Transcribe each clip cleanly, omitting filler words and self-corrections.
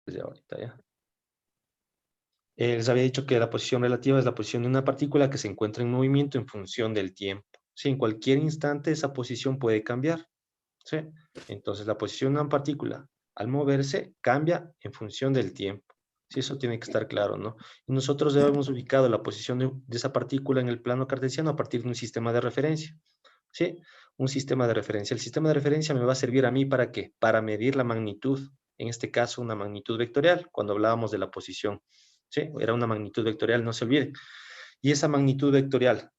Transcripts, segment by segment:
desde ahorita, ¿ya? Les había dicho que la posición relativa es la posición de una partícula que se encuentra en movimiento en función del tiempo. Sí, en cualquier instante esa posición puede cambiar. ¿Sí? Entonces, la posición de una partícula al moverse cambia en función del tiempo. Sí, eso tiene que estar claro, ¿no? Y nosotros hemos ubicado la posición de esa partícula en el plano cartesiano a partir de un sistema de referencia. ¿Sí? Un sistema de referencia. El sistema de referencia me va a servir a mí ¿para qué? Para medir la magnitud. En este caso, una magnitud vectorial, cuando hablábamos de la posición. ¿Sí? Era una magnitud vectorial, no se olviden. Y esa magnitud vectorial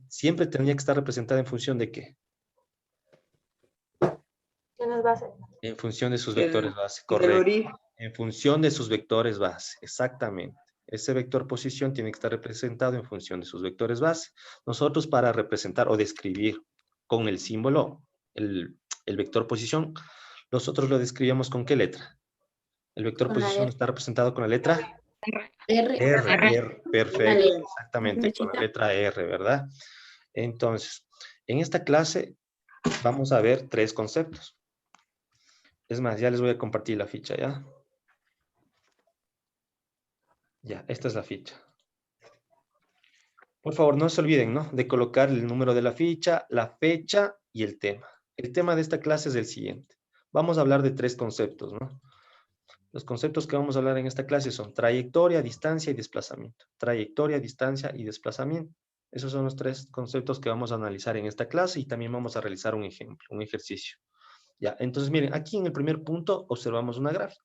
siempre tendría que estar representada en función de ¿qué? ¿Qué nos va a hacer? En función de sus vectores base, Del correcto. origen. En función de sus vectores base, exactamente. Ese vector posición tiene que estar representado en función de sus vectores base. Nosotros para representar o describir con el símbolo, el vector posición, nosotros lo describíamos ¿con qué letra? El vector Con la posición R. está representado con la letra R. R, perfecto, Dale. exactamente, con la letra R, ¿verdad? Entonces, en esta clase vamos a ver 3 conceptos. Es más, ya les voy a compartir la ficha, ¿ya? Ya, esta es la ficha. Por favor, no se olviden, ¿no? De colocar el número de la ficha, la fecha y el tema. El tema de esta clase es el siguiente. Vamos a hablar de 3 conceptos, ¿no? Los conceptos que vamos a hablar en esta clase son trayectoria, distancia y desplazamiento. Trayectoria, distancia y desplazamiento. Esos son los 3 conceptos que vamos a analizar en esta clase y también vamos a realizar un ejemplo, un ejercicio. Ya, entonces miren, aquí en el primer punto observamos una gráfica.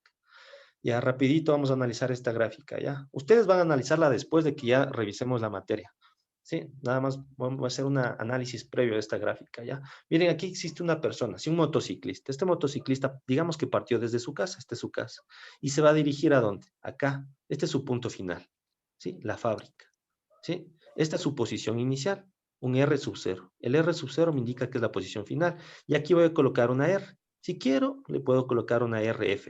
Ya, rapidito vamos a analizar esta gráfica, ¿ya? Ustedes van a analizarla después de que ya revisemos la materia. Sí, nada más vamos a hacer un análisis previo a esta gráfica, ¿ya? Miren, aquí existe una persona, sí, un motociclista. Este motociclista, digamos que partió desde su casa, esta es su casa, y se va a dirigir ¿a dónde? Acá. Este es su punto final, ¿sí? La fábrica, ¿sí? Esta es su posición inicial, un R sub 0. El R sub 0 me indica que es la posición final, y aquí voy a colocar una R. Si quiero, le puedo colocar una RF,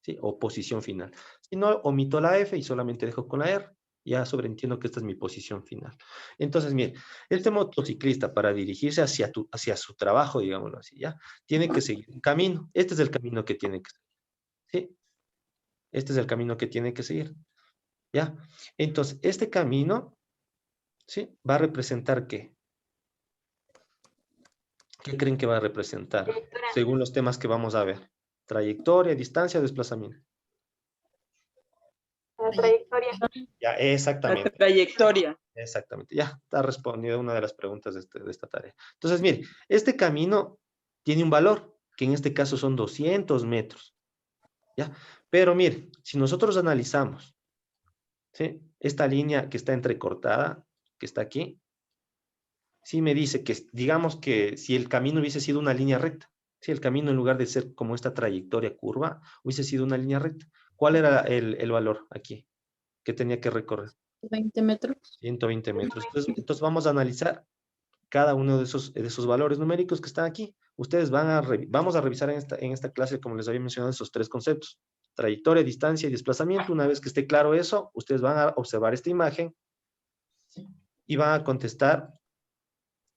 ¿sí? O posición final. Si no, omito la F y solamente dejo con la R. Ya sobreentiendo que esta es mi posición final. Entonces, mire, este motociclista para dirigirse hacia su trabajo, digámoslo así, ¿ya? Tiene que seguir un camino. Este es el camino que tiene que seguir, ¿sí? Este es el camino que tiene que seguir, ¿ya? Entonces, este camino, ¿sí? Va a representar ¿qué? ¿Qué creen que va a representar? Trayectoria. Según los temas que vamos a ver. Trayectoria, distancia, desplazamiento. La trayectoria. Ya, La exactamente. trayectoria. Exactamente, ya está respondido una de las preguntas de esta tarea. Entonces, mire, este camino tiene un valor, que en este caso son 200 metros, ¿ya? Pero mire, si nosotros analizamos, ¿sí? Esta línea que está entrecortada, que está aquí, sí me dice que, digamos que si el camino hubiese sido una línea recta, si el camino en lugar de ser como esta trayectoria curva, hubiese sido una línea recta, ¿cuál era el valor aquí que tenía que recorrer? 20 metros. 120 metros. Entonces vamos a analizar cada uno de esos valores numéricos que están aquí. Ustedes vamos a revisar en esta clase, como les había mencionado, esos 3 conceptos. Trayectoria, distancia y desplazamiento. Una vez que esté claro eso, ustedes van a observar esta imagen y van a contestar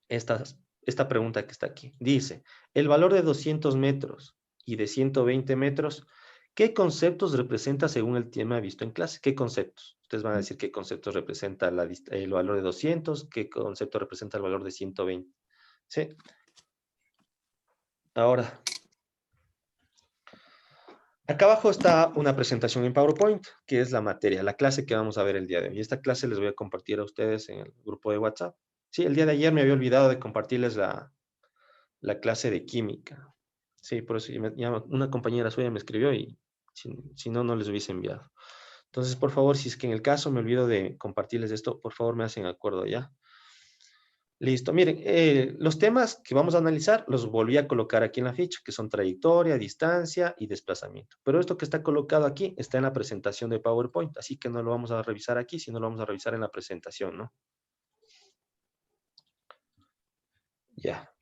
esta pregunta que está aquí. Dice, el valor de 200 metros y de 120 metros, ¿qué conceptos representa según el tema visto en clase? ¿Qué conceptos? Ustedes van a decir qué conceptos representa el valor de 200, qué concepto representa el valor de 120. ¿Sí? Ahora, acá abajo está una presentación en PowerPoint, que es la materia, la clase que vamos a ver el día de hoy. Esta clase les voy a compartir a ustedes en el grupo de WhatsApp. Sí, el día de ayer me había olvidado de compartirles la clase de química. Sí, por eso una compañera suya me escribió y si no, no les hubiese enviado. Entonces, por favor, si es que en el caso me olvido de compartirles esto, por favor me hacen acuerdo ya. Listo, miren, los temas que vamos a analizar los volví a colocar aquí en la ficha, que son trayectoria, distancia y desplazamiento. Pero esto que está colocado aquí está en la presentación de PowerPoint, así que no lo vamos a revisar aquí, sino lo vamos a revisar en la presentación, ¿no? Ya.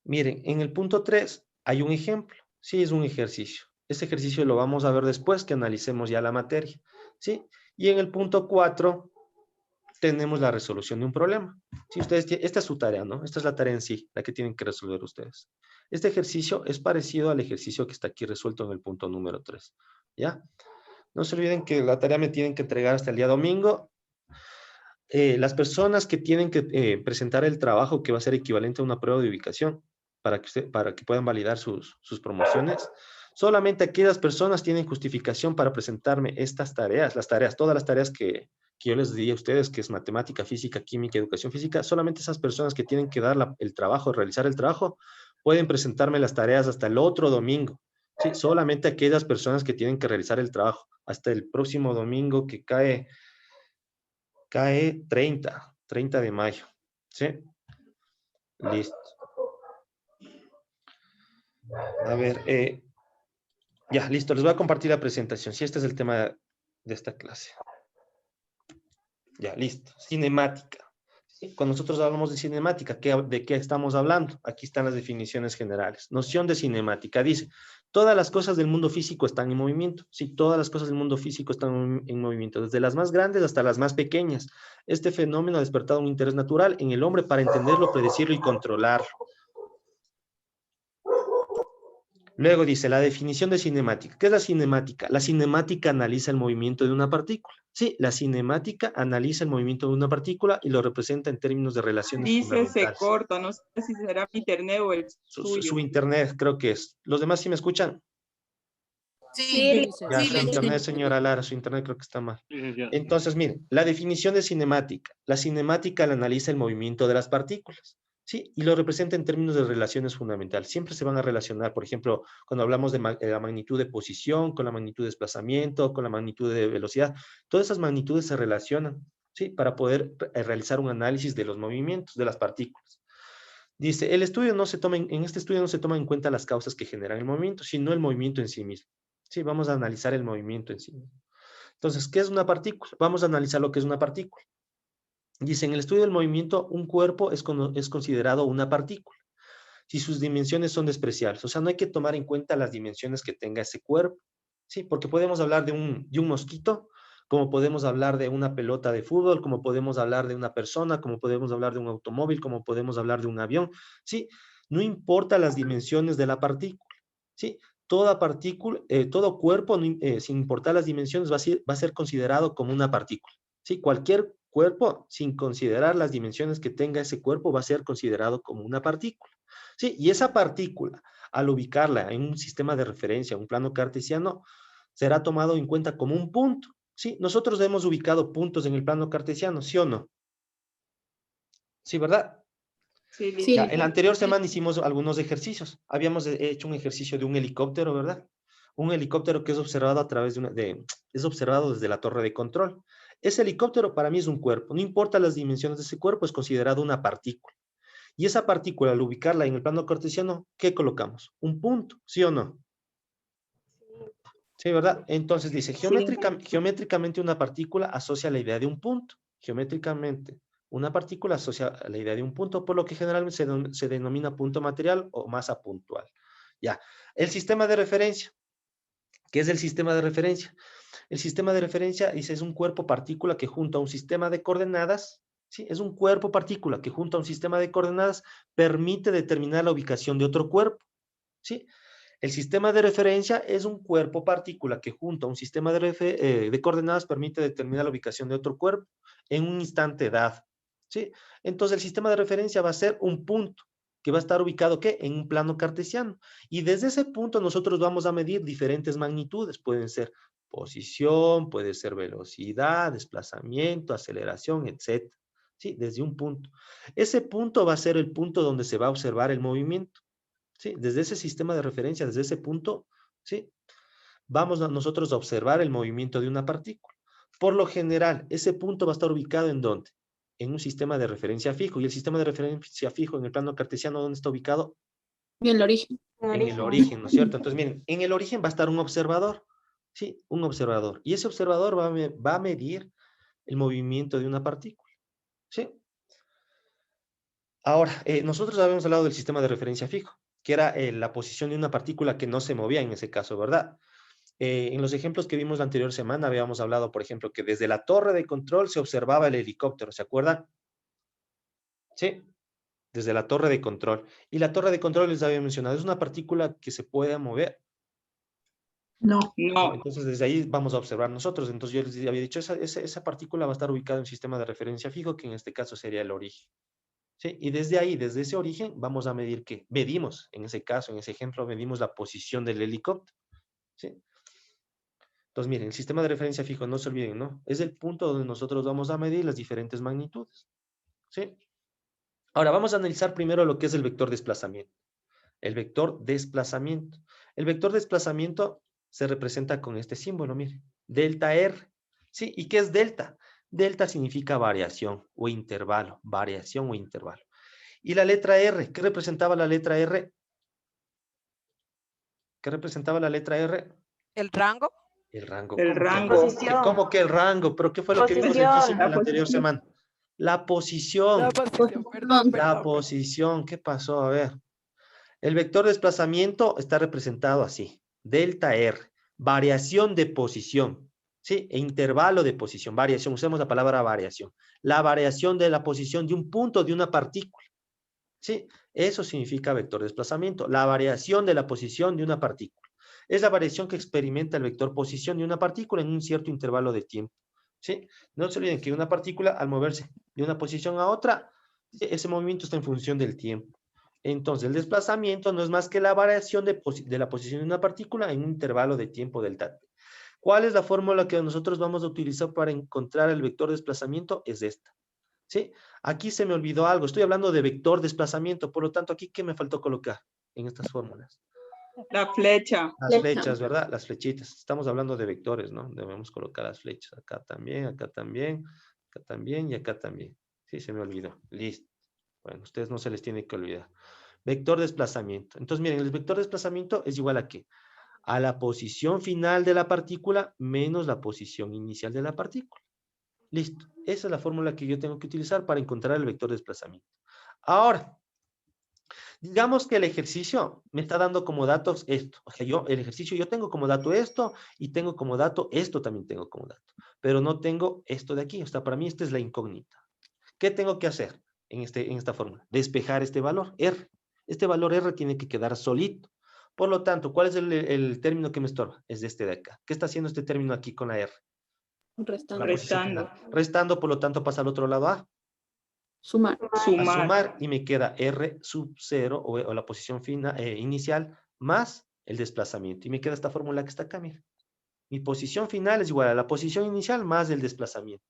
Miren, en el punto 3 hay un ejemplo. Sí, es un ejercicio. Ese ejercicio lo vamos a ver después que analicemos ya la materia. ¿Sí? Y en el punto 4 tenemos la resolución de un problema. Si ustedes esta es su tarea, ¿no? Esta es la tarea en sí, la que tienen que resolver ustedes. Este ejercicio es parecido al ejercicio que está aquí resuelto en el punto número 3. ¿Ya? No se olviden que la tarea me tienen que entregar hasta el día domingo. Las personas que tienen que presentar el trabajo que va a ser equivalente a una prueba de ubicación para que puedan validar sus promociones, solamente aquellas personas tienen justificación para presentarme estas tareas, todas las tareas que yo les di a ustedes, que es matemática, física, química, educación física, solamente esas personas que tienen que dar el trabajo, realizar el trabajo, pueden presentarme las tareas hasta el otro domingo. Sí, solamente aquellas personas que tienen que realizar el trabajo hasta el próximo domingo que cae 30 de mayo. ¿Sí? Listo. A ver, ya, listo. Les voy a compartir la presentación. Sí, este es el tema de esta clase. Ya, listo. Cinemática. ¿Sí? Cuando nosotros hablamos de cinemática, ¿de qué estamos hablando? Aquí están las definiciones generales. Noción de cinemática. Dice, todas las cosas del mundo físico están en movimiento. Sí, todas las cosas del mundo físico están en movimiento, desde las más grandes hasta las más pequeñas. Este fenómeno ha despertado un interés natural en el hombre para entenderlo, predecirlo y controlarlo. Luego dice, la definición de cinemática. ¿Qué es la cinemática? La cinemática analiza el movimiento de una partícula. Sí, la cinemática analiza el movimiento de una partícula y lo representa en términos de relaciones Dice, se fundamentales. corta, no sé si será mi internet o el Su suyo. internet creo que es. ¿Los demás sí me escuchan? Sí, Ya, sí, su internet, señora Lara, su internet creo que está mal. Ya. Entonces, miren, la definición de cinemática. La cinemática la analiza el movimiento de las partículas, ¿sí? Y lo representa en términos de relaciones fundamentales. Siempre se van a relacionar, por ejemplo, cuando hablamos de la magnitud de posición, con la magnitud de desplazamiento, con la magnitud de velocidad. Todas esas magnitudes se relacionan, ¿sí? Para poder realizar un análisis de los movimientos de las partículas. Dice, en este estudio no se toman en cuenta las causas que generan el movimiento, sino el movimiento en sí mismo. Sí, vamos a analizar el movimiento en sí mismo. Entonces, ¿qué es una partícula? Vamos a analizar lo que es una partícula. Dice, en el estudio del movimiento, un cuerpo es considerado una partícula si sus dimensiones son despreciables. O sea, no hay que tomar en cuenta las dimensiones que tenga ese cuerpo, ¿sí? Porque podemos hablar de un mosquito, como podemos hablar de una pelota de fútbol, como podemos hablar de una persona, como podemos hablar de un automóvil, como podemos hablar de un avión, ¿sí? No importa las dimensiones de la partícula, ¿sí? Toda partícula, todo cuerpo, sin importar las dimensiones, va a ser considerado como una partícula, ¿sí? Cualquier cuerpo, sin considerar las dimensiones que tenga ese cuerpo, va a ser considerado como una partícula. Sí, y esa partícula, al ubicarla en un sistema de referencia, un plano cartesiano, será tomado en cuenta como un punto. Sí, nosotros hemos ubicado puntos en el plano cartesiano, ¿sí o no? Sí, ¿verdad? Sí, sí. Ya, en la anterior semana hicimos algunos ejercicios. Habíamos hecho un ejercicio de un helicóptero, ¿verdad? Un helicóptero que es observado a través es observado desde la torre de control. Ese helicóptero para mí es un cuerpo. No importa las dimensiones de ese cuerpo, es considerado una partícula. Y esa partícula, al ubicarla en el plano cartesiano, ¿qué colocamos? Un punto, ¿sí o no? Sí, ¿verdad? Entonces dice, geométricamente una partícula asocia la idea de un punto. Geométricamente, una partícula asocia la idea de un punto, por lo que generalmente se denomina punto material o masa puntual. Ya, el sistema de referencia. ¿Qué es el sistema de referencia? El sistema de referencia, dice, es un cuerpo partícula que junto a un sistema de coordenadas, ¿sí? Es un cuerpo partícula que junto a un sistema de coordenadas permite determinar la ubicación de otro cuerpo, ¿sí? El sistema de referencia es un cuerpo partícula que junto a un sistema de coordenadas permite determinar la ubicación de otro cuerpo en un instante dado, ¿sí? Entonces el sistema de referencia va a ser un punto que va a estar ubicado, ¿qué? En un plano cartesiano. Y desde ese punto nosotros vamos a medir diferentes magnitudes. Pueden ser posición, puede ser velocidad, desplazamiento, aceleración, etcétera. ¿Sí? Desde un punto. Ese punto va a ser el punto donde se va a observar el movimiento. ¿Sí? Desde ese sistema de referencia, desde ese punto, ¿sí? Vamos nosotros a observar el movimiento de una partícula. Por lo general, ese punto va a estar ubicado ¿en dónde? En un sistema de referencia fijo. Y el sistema de referencia fijo en el plano cartesiano, ¿dónde está ubicado? Y el origen. En el origen, ¿no es cierto? Entonces, miren, en el origen va a estar un observador, ¿sí? Un observador. Y ese observador va a medir el movimiento de una partícula, ¿sí? Ahora, nosotros habíamos hablado del sistema de referencia fijo, que era la posición de una partícula que no se movía en ese caso, ¿verdad? En los ejemplos que vimos la anterior semana habíamos hablado, por ejemplo, que desde la torre de control se observaba el helicóptero, ¿se acuerdan? Sí. desde la torre de control. Y la torre de control, les había mencionado, es una partícula que se puede mover. No. No. Entonces, desde ahí vamos a observar nosotros. Entonces, yo les había dicho, esa partícula va a estar ubicada en un sistema de referencia fijo, que en este caso sería el origen. ¿Sí? Y desde ahí, desde ese origen, vamos a medir ¿qué? Medimos, en ese caso, en ese ejemplo, medimos la posición del helicóptero. ¿Sí? Entonces, miren, el sistema de referencia fijo, no se olviden, ¿no? Es el punto donde nosotros vamos a medir las diferentes magnitudes. ¿Sí? Ahora, vamos a analizar primero lo que es el vector desplazamiento. El vector desplazamiento. El vector desplazamiento se representa con este símbolo, miren, delta R. ¿Sí? ¿Y qué es delta? Delta significa variación o intervalo, variación o intervalo. Y la letra R, ¿qué representaba la letra R? ¿Qué representaba la letra R? ¿El rango? El rango. El ¿Cómo que rango. ¿Qué- ¿Cómo que el rango? ¿Pero qué fue lo que vimos en Posición. física la anterior posición. semana? La posición. La posición, perdón, La perdón. posición. ¿Qué pasó? A ver. El vector de desplazamiento está representado así. Delta R. Variación de posición. ¿Sí? E intervalo de posición. Variación. Usemos la palabra variación. La variación de la posición de un punto de una partícula. ¿Sí? Eso significa vector de desplazamiento. La variación de la posición de una partícula. Es la variación que experimenta el vector posición de una partícula en un cierto intervalo de tiempo. ¿Sí? No se olviden que una partícula, al moverse de una posición a otra, ese movimiento está en función del tiempo. Entonces, el desplazamiento no es más que la variación de la posición de una partícula en un intervalo de tiempo delta t. ¿Cuál es la fórmula que nosotros vamos a utilizar para encontrar el vector de desplazamiento? Es esta. ¿Sí? Aquí se me olvidó algo. Estoy hablando de vector desplazamiento. Por lo tanto, aquí, ¿qué me faltó colocar en estas fórmulas? La flecha. Las flechas, ¿verdad? Las flechitas. Estamos hablando de vectores, ¿no? Debemos colocar las flechas. Acá también, acá también, acá también y acá también. Sí, se me olvidó. Listo. Bueno, a ustedes no se les tiene que olvidar. Vector desplazamiento. Entonces, miren, el vector desplazamiento es igual a ¿qué? A la posición final de la partícula menos la posición inicial de la partícula. Listo. Esa es la fórmula que yo tengo que utilizar para encontrar el vector de desplazamiento. Ahora, digamos que el ejercicio me está dando como datos esto. O sea, el ejercicio yo tengo como dato esto y tengo como dato esto también tengo como dato. Pero no tengo esto de aquí. O sea, para mí esta es la incógnita. ¿Qué tengo que hacer en esta fórmula? Despejar este valor, R. Este valor R tiene que quedar solito. Por lo tanto, ¿cuál es el término que me estorba? Es este de acá. ¿Qué está haciendo este término aquí con la R? Restando. La posición Restando. final. Restando, por lo tanto, pasa al otro lado A. Sumar. A Sumar. sumar y me queda R sub 0 o la posición final, inicial más el desplazamiento. Y me queda esta fórmula que está acá, mira. Mi posición final es igual a la posición inicial más el desplazamiento.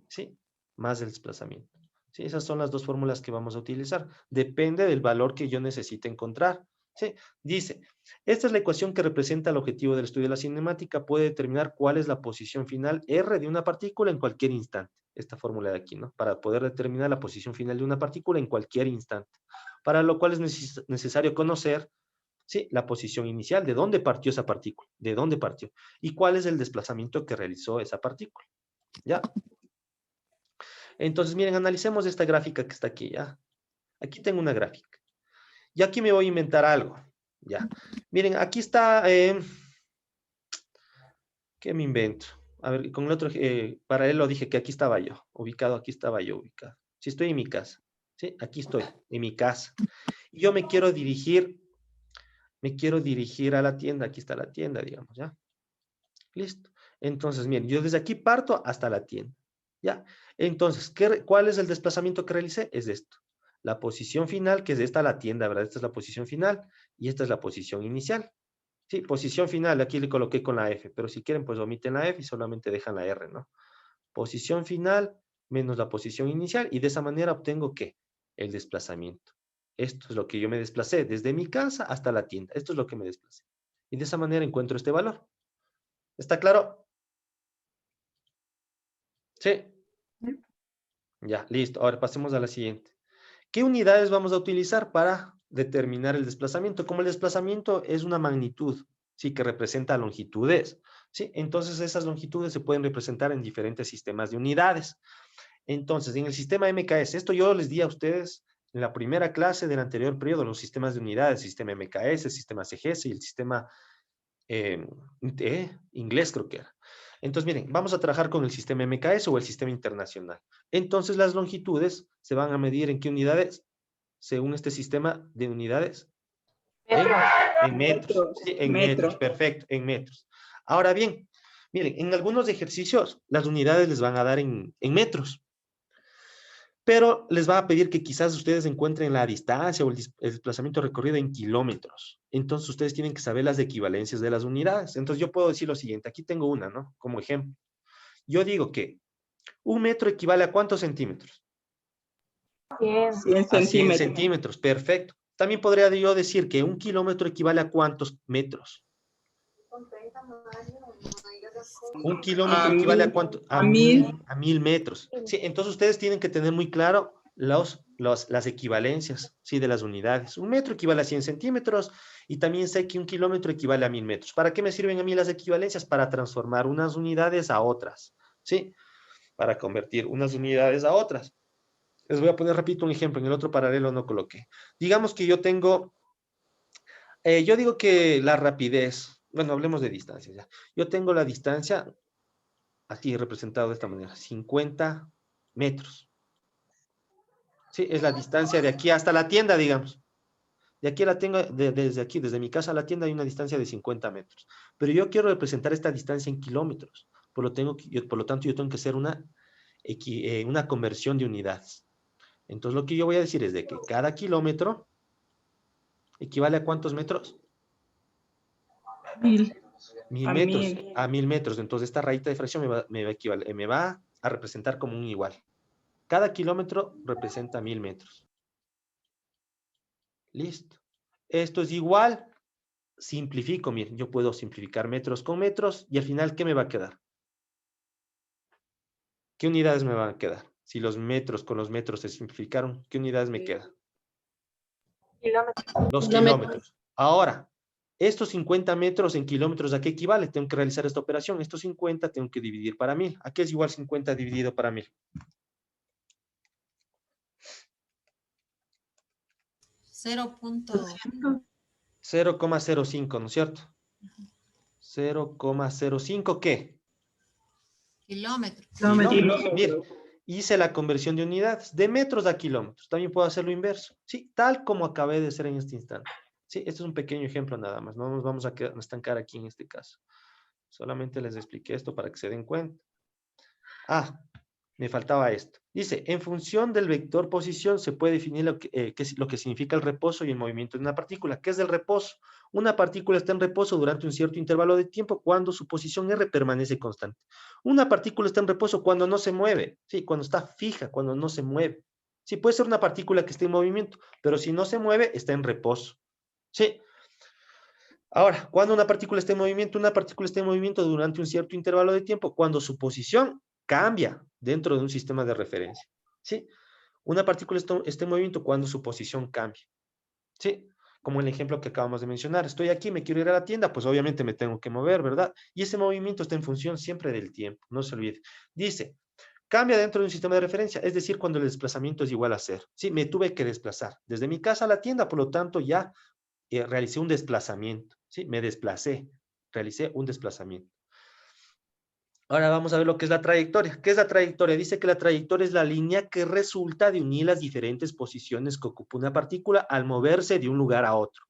¿Sí? Más el desplazamiento. ¿Sí? Esas son las dos fórmulas que vamos a utilizar. Depende del valor que yo necesite encontrar. ¿Sí? Dice, esta es la ecuación que representa el objetivo del estudio de la cinemática. Puede determinar cuál es la posición final R de una partícula en cualquier instante. Esta fórmula de aquí, ¿no? Para poder determinar la posición final de una partícula en cualquier instante. Para lo cual es necesario conocer, ¿sí? La posición inicial, de dónde partió esa partícula, de dónde partió, y cuál es el desplazamiento que realizó esa partícula. ¿Ya? Entonces, miren, analicemos esta gráfica que está aquí, ¿ya? Aquí tengo una gráfica. Y aquí me voy a inventar algo, ¿ya? Miren, aquí está, ¿qué me invento? A ver, con el otro paralelo dije que aquí estaba yo, ubicado, aquí estaba yo ubicado. Si estoy en mi casa, ¿sí? Aquí estoy, en mi casa. Y yo me quiero dirigir a la tienda, aquí está la tienda, digamos, ¿ya? Listo. Entonces, miren, yo desde aquí parto hasta la tienda, ¿ya? Entonces, ¿cuál es el desplazamiento que realicé? Es esto. La posición final, que es esta la tienda, ¿verdad? Esta es la posición final y esta es la posición inicial. Sí, posición final, aquí le coloqué con la F, pero si quieren, pues omiten la F y solamente dejan la R, ¿no? Posición final menos la posición inicial y de esa manera obtengo, ¿qué? El desplazamiento. Esto es lo que yo me desplacé desde mi casa hasta la tienda. Esto es lo que me desplacé. Y de esa manera encuentro este valor. ¿Está claro? Sí. Ya, listo. Ahora pasemos a la siguiente. ¿Qué unidades vamos a utilizar para determinar el desplazamiento? Como el desplazamiento es una magnitud, ¿sí? Que representa longitudes, ¿sí? Entonces esas longitudes se pueden representar en diferentes sistemas de unidades. Entonces, en el sistema MKS, esto yo les di a ustedes en la primera clase del anterior periodo, los sistemas de unidades, sistema MKS, sistema CGS y el sistema inglés creo que era. Entonces, miren, vamos a trabajar con el sistema MKS o el sistema internacional. Entonces, las longitudes se van a medir ¿en qué unidades? según este sistema de unidades? Metros. En metros. Sí, en metros, Metro. perfecto, en metros. Ahora bien, miren, en algunos ejercicios las unidades les van a dar en metros, pero les va a pedir que quizás ustedes encuentren la distancia o el desplazamiento recorrido en kilómetros. Entonces ustedes tienen que saber las equivalencias de las unidades. Entonces yo puedo decir lo siguiente, aquí tengo una, ¿no? Como ejemplo. Yo digo que 1 metro equivale a ¿cuántos centímetros? 100. 100 A 100 centímetros. centímetros, perfecto. También podría yo decir que 1 kilómetro equivale a ¿cuántos metros? 1 kilómetro A equivale a mil. ¿cuánto? A mil. A 1000 metros. Sí, entonces ustedes tienen que tener muy claro las equivalencias, ¿sí? De las unidades. 1 metro equivale a 100 centímetros y también sé que 1 kilómetro equivale a 1000 metros. ¿Para qué me sirven a mí las equivalencias? Para transformar unas unidades a otras, ¿sí? Para convertir unas unidades a otras. Les voy a poner, repito, un ejemplo. En el otro paralelo no coloqué. Digamos que yo tengo, yo digo que la rapidez, bueno, hablemos de distancias ya. Yo tengo la distancia, aquí representado de esta manera, 50 metros. Sí, es la distancia de aquí hasta la tienda, digamos. De aquí la tengo, desde aquí, desde mi casa a la tienda hay una distancia de 50 metros. Pero yo quiero representar esta distancia en kilómetros. Por lo tanto, yo tengo que hacer una conversión de unidades. Entonces, lo que yo voy a decir es de que cada kilómetro equivale a ¿cuántos metros? 1000. 1000 A metros. 1000. A 1000 metros. Entonces, esta rayita de fracción me va a representar como un igual. Cada kilómetro representa 1000 metros. Listo. Esto es igual. Simplifico, miren, yo puedo simplificar metros con metros y al final, ¿qué me va a quedar? ¿Qué unidades me van a quedar? Si los metros con los metros se simplificaron, ¿qué unidades me quedan? Los kilómetros. Ahora, estos 50 metros en kilómetros, ¿a qué equivale? Tengo que realizar esta operación. Estos 50 tengo que dividir para 1000. ¿A qué es igual 50 dividido para 1000? 0,05, ¿no es cierto? 0,05, ¿qué? Kilómetros. Kilómetros. Mire, hice la conversión de unidades, de metros a kilómetros. También puedo hacer lo inverso, ¿sí? Tal como acabé de hacer en este instante. Sí, este es un pequeño ejemplo nada más. No nos vamos a estancar aquí en este caso. Solamente les expliqué esto para que se den cuenta. Ah, me faltaba esto. Dice, en función del vector posición se puede definir lo que significa el reposo y el movimiento de una partícula. ¿Qué es el reposo? Una partícula está en reposo durante un cierto intervalo de tiempo cuando su posición R permanece constante. Una partícula está en reposo cuando no se mueve, ¿sí? Cuando está fija, cuando no se mueve. Sí, puede ser una partícula que esté en movimiento, pero si no se mueve, está en reposo. ¿Sí? Ahora, cuando una partícula está en movimiento, una partícula está en movimiento durante un cierto intervalo de tiempo cuando su posición cambia dentro de un sistema de referencia. ¿Sí? Una partícula está en movimiento cuando su posición cambia. ¿Sí? Como el ejemplo que acabamos de mencionar. Estoy aquí, me quiero ir a la tienda, pues obviamente me tengo que mover, ¿verdad? Y ese movimiento está en función siempre del tiempo, no se olvide. Dice, cambia dentro de un sistema de referencia, es decir, cuando el desplazamiento es igual a 0. ¿Sí? Me tuve que desplazar desde mi casa a la tienda, por lo tanto ya realicé un desplazamiento. ¿Sí? Me desplacé, realicé un desplazamiento. Ahora vamos a ver lo que es la trayectoria. ¿Qué es la trayectoria? Dice que la trayectoria es la línea que resulta de unir las diferentes posiciones que ocupa una partícula al moverse de un lugar a otro.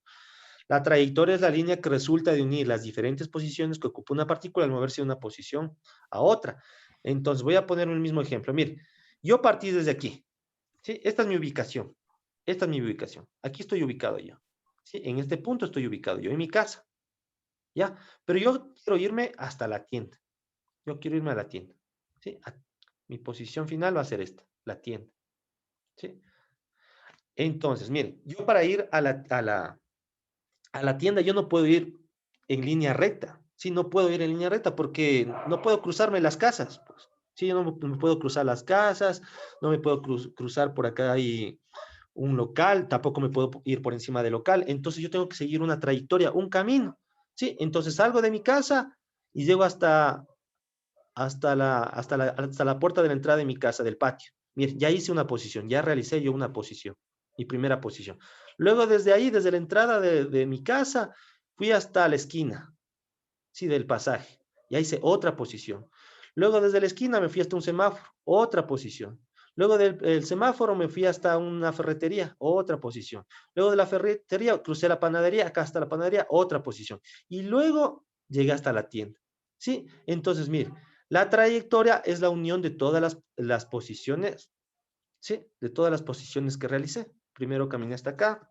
La trayectoria es la línea que resulta de unir las diferentes posiciones que ocupa una partícula al moverse de una posición a otra. Entonces voy a poner un mismo ejemplo. Mire, yo partí desde aquí. ¿Sí? Esta es mi ubicación. Esta es mi ubicación. Aquí estoy ubicado yo. ¿Sí? En este punto estoy ubicado yo, en mi casa. ¿Ya? Pero yo quiero irme hasta la tienda. Yo quiero irme a la tienda. ¿Sí? Mi posición final va a ser esta, la tienda. ¿Sí? Entonces, miren, yo para ir a la tienda yo no puedo ir en línea recta. Sí, no puedo ir en línea recta porque no puedo cruzarme las casas. Pues. Sí, yo no me puedo cruzar las casas, no me puedo cruzar por acá hay un local, tampoco me puedo ir por encima del local. Entonces yo tengo que seguir una trayectoria, un camino. Sí, entonces salgo de mi casa y llego hasta la puerta de la entrada de mi casa, del patio. Mire, ya hice una posición, ya realicé yo una posición, mi primera posición. Luego desde ahí, desde la entrada de mi casa, fui hasta la esquina, sí, del pasaje. Ya hice otra posición. Luego desde la esquina me fui hasta un semáforo, otra posición. Luego del semáforo me fui hasta una ferretería, otra posición. Luego de la ferretería crucé la panadería, acá hasta la panadería, otra posición. Y luego llegué hasta la tienda. ¿Sí? Entonces, mire, la trayectoria es la unión de todas las posiciones, ¿sí? De todas las posiciones que realicé. Primero caminé hasta acá.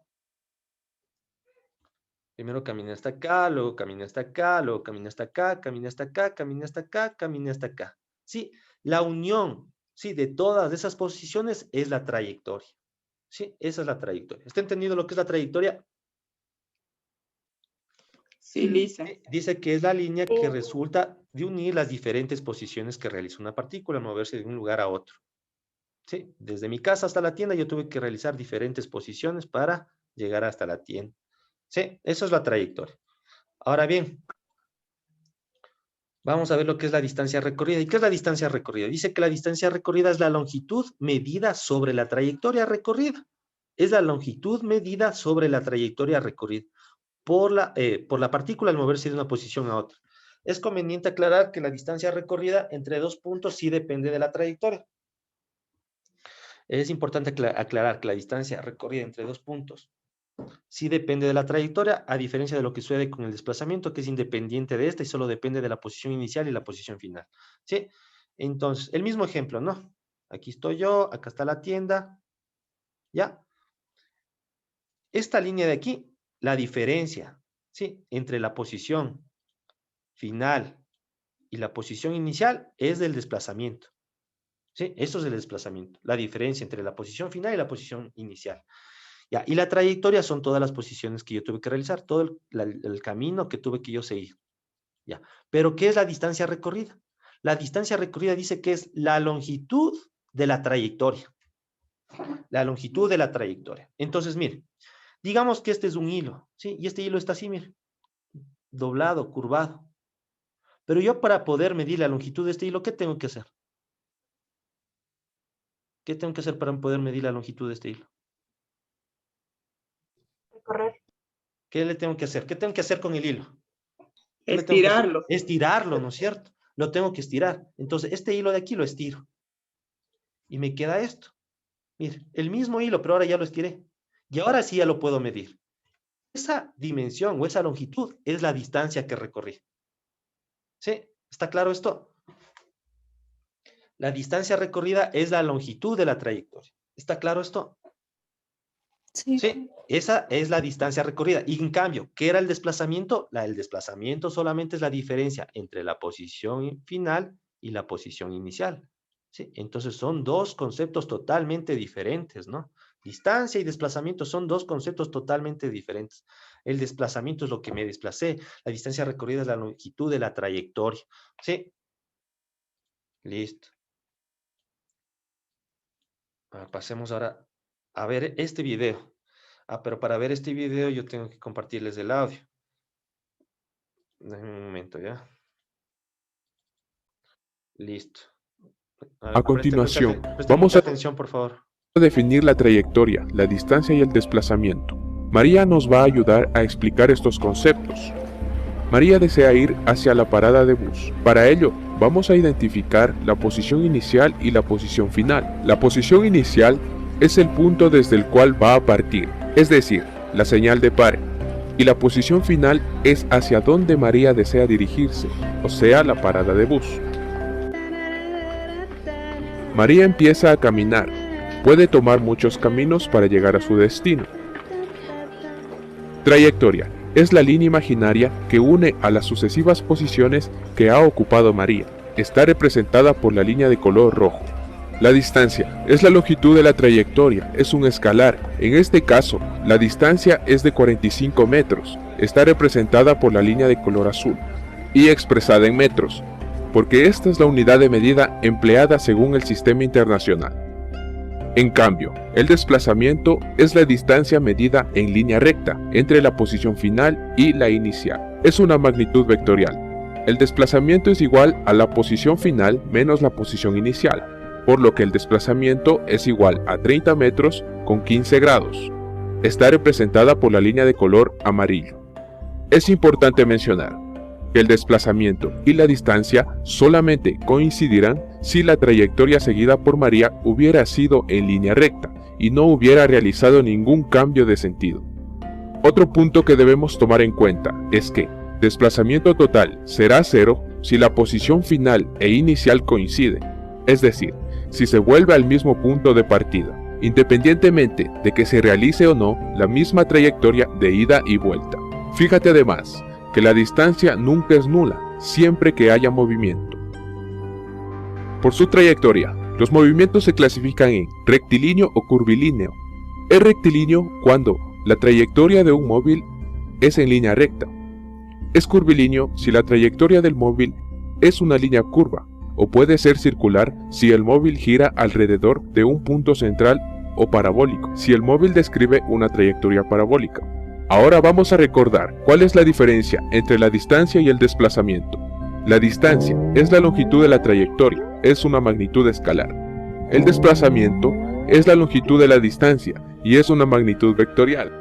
Primero caminé hasta acá, luego caminé hasta acá, luego caminé hasta acá, caminé hasta acá, caminé hasta acá, caminé hasta acá. ¿Sí? La unión, ¿sí? De todas esas posiciones es la trayectoria. ¿Sí? Esa es la trayectoria. ¿Está entendido lo que es la trayectoria? Sí, Lisa. Dice que es la línea que resulta de unir las diferentes posiciones que realiza una partícula al moverse de un lugar a otro. ¿Sí? Desde mi casa hasta la tienda yo tuve que realizar diferentes posiciones para llegar hasta la tienda. ¿Sí? Eso es la trayectoria. Ahora bien, vamos a ver lo que es la distancia recorrida. ¿Y qué es la distancia recorrida? Dice que la distancia recorrida es la longitud medida sobre la trayectoria recorrida. Es la longitud medida sobre la trayectoria recorrida por la partícula al moverse de una posición a otra. Es conveniente aclarar que la distancia recorrida entre dos puntos sí depende de la trayectoria. Es importante aclarar que la distancia recorrida entre dos puntos sí depende de la trayectoria, a diferencia de lo que sucede con el desplazamiento, que es independiente de esta y solo depende de la posición inicial y la posición final. ¿Sí? Entonces, el mismo ejemplo, ¿no? Aquí estoy yo, acá está la tienda, ¿ya? Esta línea de aquí, la diferencia, ¿sí? Entre la posición final y la posición inicial es del desplazamiento. ¿Sí? Eso es el desplazamiento, la diferencia entre la posición final y la posición inicial. ¿Ya? Y la trayectoria son todas las posiciones que yo tuve que realizar, todo el camino que tuve que yo seguir. ¿Ya? Pero, ¿qué es la distancia recorrida? La distancia recorrida dice que es la longitud de la trayectoria. La longitud de la trayectoria. Entonces, mire, digamos que este es un hilo, ¿sí? Y este hilo está así, mire, doblado, curvado. Pero yo para poder medir la longitud de este hilo, ¿qué tengo que hacer? ¿Qué tengo que hacer para poder medir la longitud de este hilo? Recorrer. ¿Qué le tengo que hacer? ¿Qué tengo que hacer con el hilo? ¿Qué le tengo que hacer? Estirarlo. Estirarlo, ¿no es cierto? Lo tengo que estirar. Entonces, este hilo de aquí lo estiro. Y me queda esto. Mire, el mismo hilo, pero ahora ya lo estiré. Y ahora sí ya lo puedo medir. Esa dimensión o esa longitud es la distancia que recorrí. ¿Sí? ¿Está claro esto? La distancia recorrida es la longitud de la trayectoria. ¿Está claro esto? Sí. Sí, esa es la distancia recorrida. Y en cambio, ¿qué era el desplazamiento? El desplazamiento solamente es la diferencia entre la posición final y la posición inicial. ¿Sí? Entonces son dos conceptos totalmente diferentes, ¿no? Distancia y desplazamiento son dos conceptos totalmente diferentes. El desplazamiento es lo que me desplacé, la distancia recorrida es la longitud de la trayectoria. ¿Sí? Listo. Pasemos ahora a ver este video. Pero para ver este video yo tengo que compartirles el audio. Denme un momento, ¿ya? Listo. A continuación, presten vamos mucha a atención, por favor. definir la trayectoria, la distancia y el desplazamiento. María nos va a ayudar a explicar estos conceptos. María desea ir hacia la parada de bus. Para ello, vamos a identificar la posición inicial y la posición final. La posición inicial es el punto desde el cual va a partir, es decir, la señal de pare. Y la posición final es hacia donde María desea dirigirse, o sea, la parada de bus. María empieza a caminar. Puede tomar muchos caminos para llegar a su destino. Trayectoria es la línea imaginaria que une a las sucesivas posiciones que ha ocupado María. Está representada por la línea de color rojo. La distancia es la longitud de la trayectoria, es un escalar. En este caso, la distancia es de 45 metros. Está representada por la línea de color azul y expresada en metros, porque esta es la unidad de medida empleada según el sistema internacional. En cambio, el desplazamiento es la distancia medida en línea recta entre la posición final y la inicial. Es una magnitud vectorial. El desplazamiento es igual a la posición final menos la posición inicial, por lo que el desplazamiento es igual a 30 metros con 15 grados. Está representada por la línea de color amarillo. Es importante mencionar, que el desplazamiento y la distancia solamente coincidirán si la trayectoria seguida por María hubiera sido en línea recta y no hubiera realizado ningún cambio de sentido. Otro punto que debemos tomar en cuenta es que desplazamiento total será 0 si la posición final e inicial coinciden, es decir, si se vuelve al mismo punto de partida, independientemente de que se realice o no la misma trayectoria de ida y vuelta. Fíjate además que la distancia nunca es nula, siempre que haya movimiento. Por su trayectoria, los movimientos se clasifican en rectilíneo o curvilíneo. Es rectilíneo cuando la trayectoria de un móvil es en línea recta. Es curvilíneo si la trayectoria del móvil es una línea curva, o puede ser circular si el móvil gira alrededor de un punto central, o parabólico si el móvil describe una trayectoria parabólica. Ahora vamos a recordar cuál es la diferencia entre la distancia y el desplazamiento. La distancia es la longitud de la trayectoria, es una magnitud escalar. El desplazamiento es la longitud de la distancia y es una magnitud vectorial.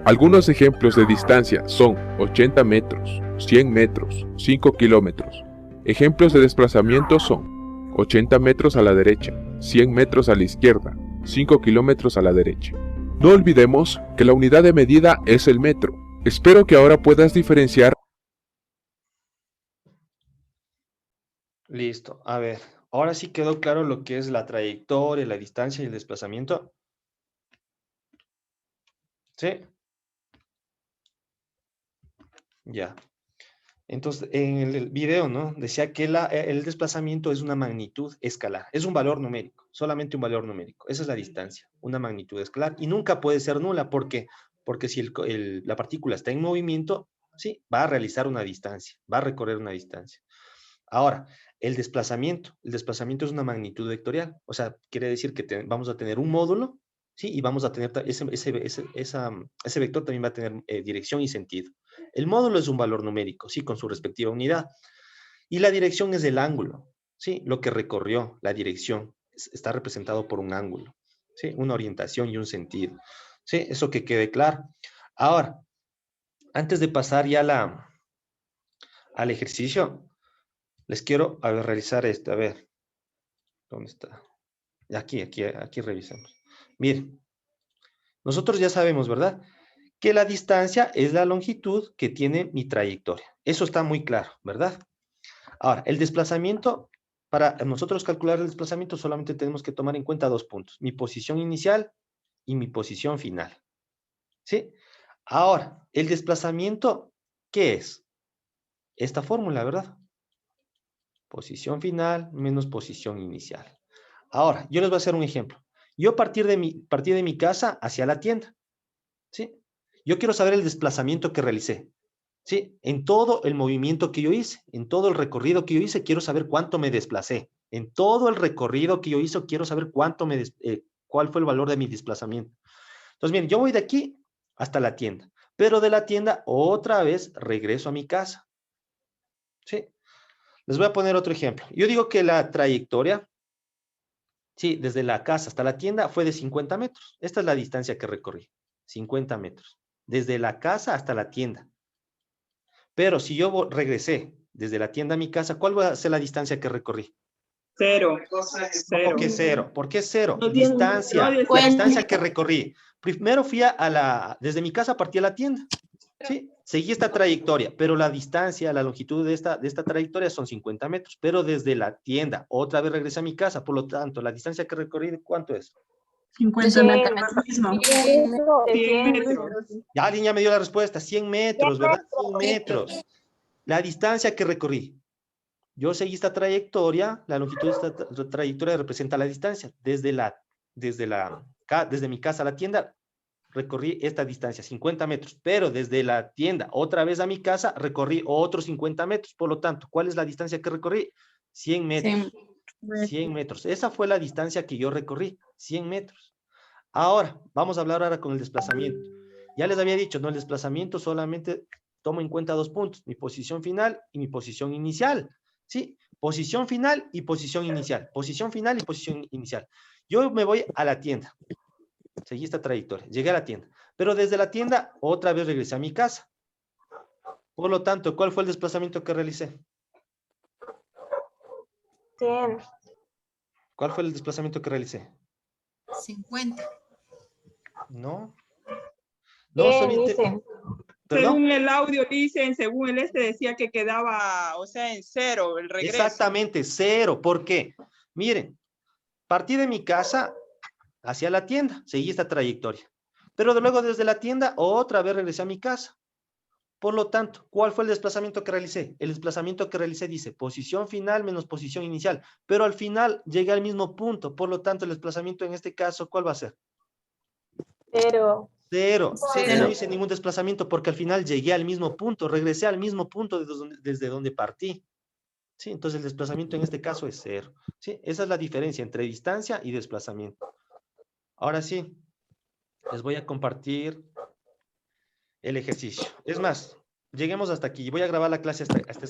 Algunos ejemplos de distancia son 80 metros, 100 metros, 5 kilómetros. Ejemplos de desplazamiento son 80 metros a la derecha, 100 metros a la izquierda, 5 kilómetros a la derecha. No olvidemos que la unidad de medida es el metro. Espero que ahora puedas diferenciar. Listo. A ver, ahora sí quedó claro lo que es la trayectoria, la distancia y el desplazamiento. ¿Sí? Ya. Entonces, en el video, ¿no? Decía que el desplazamiento es una magnitud escalar. Es un valor numérico, solamente un valor numérico. Esa es la distancia, una magnitud escalar. Y nunca puede ser nula, ¿por qué? Porque si la partícula está en movimiento, sí, va a realizar una distancia, va a recorrer una distancia. Ahora, el desplazamiento es una magnitud vectorial. O sea, quiere decir que vamos a tener un módulo, ¿sí? Y vamos a tener, ese vector también va a tener dirección y sentido. El módulo es un valor numérico, ¿sí? Con su respectiva unidad. Y la dirección es el ángulo, ¿sí? Lo que recorrió, la dirección, está representado por un ángulo, ¿sí? Una orientación y un sentido, ¿sí? Eso que quede claro. Ahora, antes de pasar ya al ejercicio, les quiero realizar esto. A ver, ¿dónde está? Aquí revisamos. Miren, nosotros ya sabemos, ¿verdad? Que la distancia es la longitud que tiene mi trayectoria. Eso está muy claro, ¿verdad? Ahora, el desplazamiento, para nosotros calcular el desplazamiento solamente tenemos que tomar en cuenta dos puntos, mi posición inicial y mi posición final. ¿Sí? Ahora, el desplazamiento, ¿qué es? Esta fórmula, ¿verdad? Posición final menos posición inicial. Ahora, yo les voy a hacer un ejemplo. Yo partí de mi casa hacia la tienda, ¿sí? Yo quiero saber el desplazamiento que realicé, ¿sí? En todo el movimiento que yo hice, en todo el recorrido que yo hice, quiero saber cuánto me desplacé. En todo el recorrido que yo hice, quiero saber cuál fue el valor de mi desplazamiento. Entonces, miren, yo voy de aquí hasta la tienda, pero de la tienda otra vez regreso a mi casa, ¿sí? Les voy a poner otro ejemplo. Yo digo que la trayectoria, sí, desde la casa hasta la tienda fue de 50 metros. Esta es la distancia que recorrí, 50 metros. Desde la casa hasta la tienda. Pero si yo regresé desde la tienda a mi casa, ¿cuál va a ser la distancia que recorrí? 0. ¿Por qué 0? ¿Por qué 0? No tiene- Distancia, no, la distancia que recorrí. Primero fui desde mi casa partí a la tienda. ¿Sí? Seguí esta trayectoria, pero la distancia, la longitud de esta trayectoria son 50 metros. Pero desde la tienda, otra vez regresé a mi casa. Por lo tanto, la distancia que recorrí, ¿cuánto es? 50 metros mismo. 100 metros. Ya alguien ya me dio la respuesta. 100 metros, ¿verdad? 100 metros. La distancia que recorrí. Yo seguí esta trayectoria, la longitud de esta trayectoria representa la distancia. Desde mi casa a la tienda, recorrí esta distancia, 50 metros. Pero desde la tienda, otra vez a mi casa, recorrí otros 50 metros. Por lo tanto, ¿cuál es la distancia que recorrí? 100 metros. 100 metros. Esa fue la distancia que yo recorrí, 100 metros. Ahora, vamos a hablar ahora con el desplazamiento. Ya les había dicho, ¿no? El desplazamiento solamente tomo en cuenta dos puntos, mi posición final y mi posición inicial. ¿Sí? Posición final y posición inicial. Posición final y posición inicial. Yo me voy a la tienda. Seguí esta trayectoria. Llegué a la tienda. Pero desde la tienda, otra vez regresé a mi casa. Por lo tanto, ¿cuál fue el desplazamiento que realicé? 100. ¿Cuál fue el desplazamiento que realicé? 50. No. No, 100 solamente... dicen. ¿Perdón? Según el audio dicen, según el decía que quedaba, o sea, en 0 el regreso. Exactamente, 0. ¿Por qué? Miren, partí de mi casa hacia la tienda, seguí esta trayectoria. Pero luego desde la tienda otra vez regresé a mi casa. Por lo tanto, ¿cuál fue el desplazamiento que realicé? El desplazamiento que realicé dice posición final menos posición inicial. Pero al final llegué al mismo punto. Por lo tanto, el desplazamiento en este caso, ¿cuál va a ser? 0. 0. Cero. No hice ningún desplazamiento porque al final llegué al mismo punto, regresé al mismo punto desde donde partí. ¿Sí? Entonces el desplazamiento en este caso es 0. ¿Sí? Esa es la diferencia entre distancia y desplazamiento. Ahora sí, les voy a compartir el ejercicio. Es más, lleguemos hasta aquí. Voy a grabar la clase hasta